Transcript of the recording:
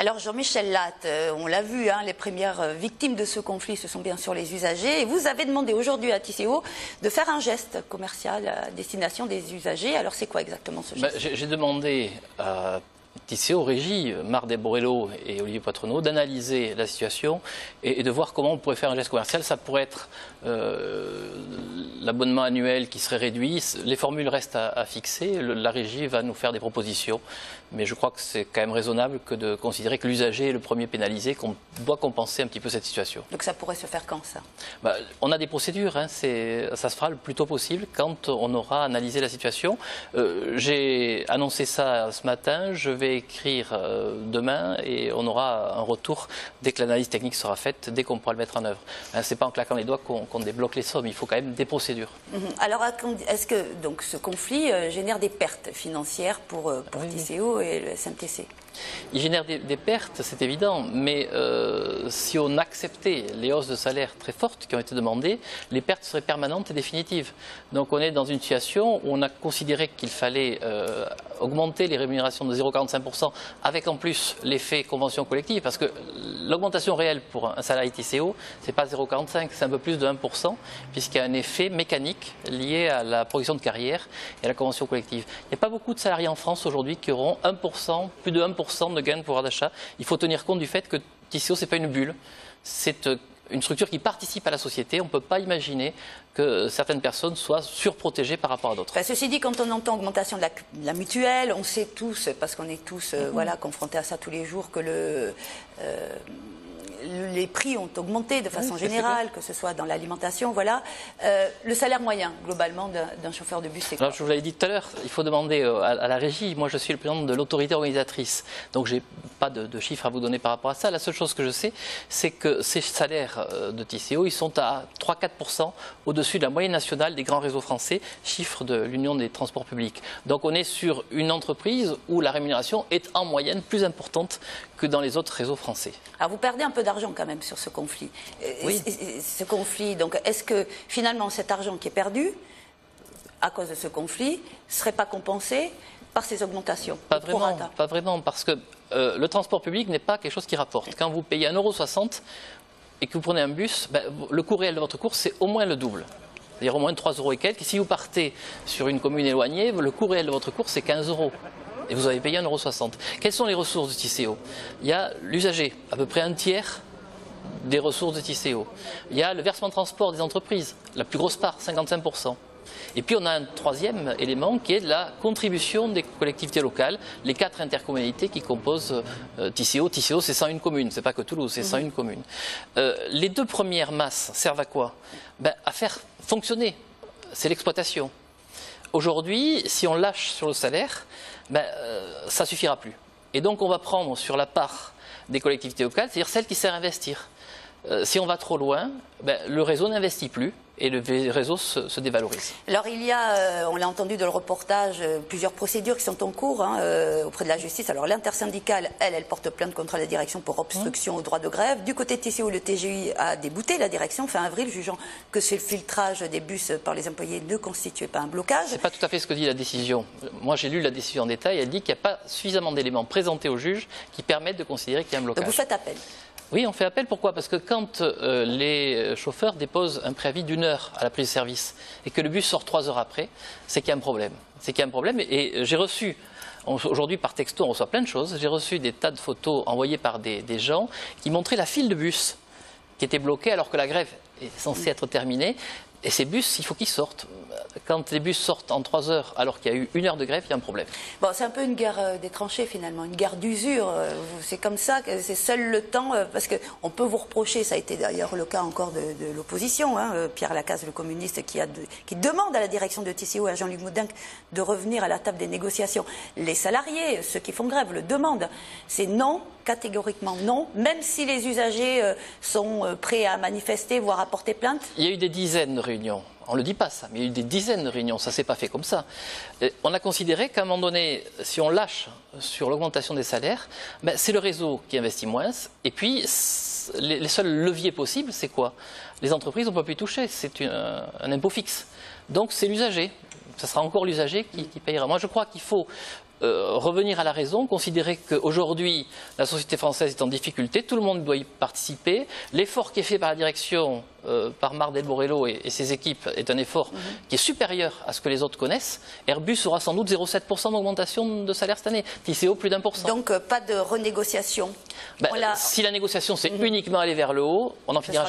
Alors Jean-Michel Latte, on l'a vu, hein, les premières victimes de ce conflit, ce sont bien sûr les usagers. Et vous avez demandé aujourd'hui à Tisséo de faire un geste commercial à destination des usagers. Alors c'est quoi exactement ce geste? J'ai demandé à Tisséo, Régie, Marc Desborello et Olivier Poitrenaud d'analyser la situation et de voir comment on pourrait faire un geste commercial. Ça pourrait être l'abonnement annuel qui serait réduit. Les formules restent à fixer. La Régie va nous faire des propositions. Mais je crois que c'est quand même raisonnable que de considérer que l'usager est le premier pénalisé, qu'on doit compenser un petit peu cette situation. Donc ça pourrait se faire quand ça? On a des procédures, hein, ça se fera le plus tôt possible quand on aura analysé la situation. J'ai annoncé ça ce matin, je vais écrire demain et on aura un retour dès que l'analyse technique sera faite, dès qu'on pourra le mettre en œuvre. Ce n'est pas en claquant les doigts qu'on débloque les sommes, il faut quand même des procédures. Alors est-ce que donc, ce conflit génère des pertes financières pour Tisséo et le SMTC? Il génère des pertes, c'est évident, mais si on acceptait les hausses de salaire très fortes qui ont été demandées, les pertes seraient permanentes et définitives. Donc on est dans une situation où on a considéré qu'il fallait augmenter les rémunérations de 0,45% avec en plus l'effet convention collective, parce que l'augmentation réelle pour un salarié Tisséo, ce n'est pas 0,45, c'est un peu plus de 1%, puisqu'il y a un effet mécanique lié à la progression de carrière et à la convention collective. Il n'y a pas beaucoup de salariés en France aujourd'hui qui auront 1%, plus de 1% de gain de pouvoir d'achat. Il faut tenir compte du fait que Tisséo, ce n'est pas une bulle, c'est une structure qui participe à la société. On ne peut pas imaginer que certaines personnes soient surprotégées par rapport à d'autres. Ceci dit, quand on entend augmentation de la mutuelle, on sait tous, parce qu'on est tous voilà, confrontés à ça tous les jours, que les prix ont augmenté de façon générale, que ce soit dans l'alimentation, voilà. Le salaire moyen, globalement, d'un chauffeur de bus, c'est quoi? Alors, je vous l'avais dit tout à l'heure, il faut demander à la Régie. Moi, je suis le président de l'autorité organisatrice, donc je n'ai pas de chiffres à vous donner par rapport à ça. La seule chose que je sais, c'est que ces salaires de Tisséo, ils sont à 3-4% au-dessus de la moyenne nationale des grands réseaux français, chiffre de l'Union des transports publics. Donc, on est sur une entreprise où la rémunération est en moyenne plus importante que dans les autres réseaux français. Alors, vous perdez un peu d'argent quand même sur ce conflit. Oui. Ce conflit, donc, est-ce que finalement cet argent qui est perdu à cause de ce conflit ne serait pas compensé par ces augmentations? Pas vraiment, parce que le transport public n'est pas quelque chose qui rapporte. Quand vous payez 1,60 € et que vous prenez un bus, le coût réel de votre course, c'est au moins le double. C'est-à-dire au moins 3 € et quelques. Si vous partez sur une commune éloignée, le coût réel de votre course, c'est 15 €. Et vous avez payé 1,60 €. Quelles sont les ressources de Tisséo? Il y a l'usager, à peu près un tiers des ressources de Tisséo. Il y a le versement de transport des entreprises, la plus grosse part, 55%. Et puis on a un troisième élément qui est de la contribution des collectivités locales, les 4 intercommunalités qui composent Tisséo. Tisséo, c'est 101 communes, c'est pas que Toulouse, c'est 101 communes. Les deux premières masses servent à quoi? À faire fonctionner, c'est l'exploitation. Aujourd'hui, si on lâche sur le salaire, ça ne suffira plus. Et donc on va prendre sur la part des collectivités locales, c'est-à-dire celles qui servent à investir. Si on va trop loin, le réseau n'investit plus et le réseau se dévalorise. Alors il y a, on l'a entendu dans le reportage, plusieurs procédures qui sont en cours auprès de la justice. Alors l'intersyndicale, elle porte plainte contre la direction pour obstruction au droit de grève. Du côté de Tisséo, le TGI a débouté la direction fin avril, jugeant que ce filtrage des bus par les employés ne constituait pas un blocage. Ce n'est pas tout à fait ce que dit la décision. Moi j'ai lu la décision en détail, elle dit qu'il n'y a pas suffisamment d'éléments présentés au juge qui permettent de considérer qu'il y a un blocage. Donc vous faites appel? Oui, on fait appel. Pourquoi? Parce que quand les chauffeurs déposent un préavis d'1 heure à la prise de service et que le bus sort 3 heures après, c'est qu'il y a un problème. C'est qu'il y a un problème et j'ai reçu, aujourd'hui par texto on reçoit plein de choses, j'ai reçu des tas de photos envoyées par des gens qui montraient la file de bus qui était bloquée alors que la grève est censée être terminée. Et ces bus, il faut qu'ils sortent. Quand les bus sortent en 3 heures alors qu'il y a eu 1 heure de grève, il y a un problème. Bon, c'est un peu une guerre des tranchées finalement, une guerre d'usure. C'est comme ça, que c'est seul le temps, parce qu'on peut vous reprocher, ça a été d'ailleurs le cas encore de l'opposition, Pierre Lacaze, le communiste, qui demande à la direction de Tisséo et à Jean-Luc Moudenc de revenir à la table des négociations. Les salariés, ceux qui font grève, le demandent. C'est non, catégoriquement non, même si les usagers sont prêts à manifester, voire à porter plainte. Il y a eu des dizaines de réunions. On ne le dit pas ça, mais il y a eu des dizaines de réunions, ça ne s'est pas fait comme ça. On a considéré qu'à un moment donné, si on lâche sur l'augmentation des salaires, c'est le réseau qui investit moins. Et puis, les seuls leviers possibles, c'est quoi? Les entreprises, on ne peut plus y toucher, c'est un impôt fixe. Donc c'est l'usager, ça sera encore l'usager qui payera. Moi je crois qu'il faut revenir à la raison, considérer qu'aujourd'hui la société française est en difficulté, tout le monde doit y participer. L'effort qui est fait par la direction, par Marc Del Borello et ses équipes est un effort qui est supérieur à ce que les autres connaissent. Airbus aura sans doute 0,7% d'augmentation de salaire cette année, TCO plus d'1%. Donc pas de renégociation. Si la négociation c'est uniquement aller vers le haut, on en finira.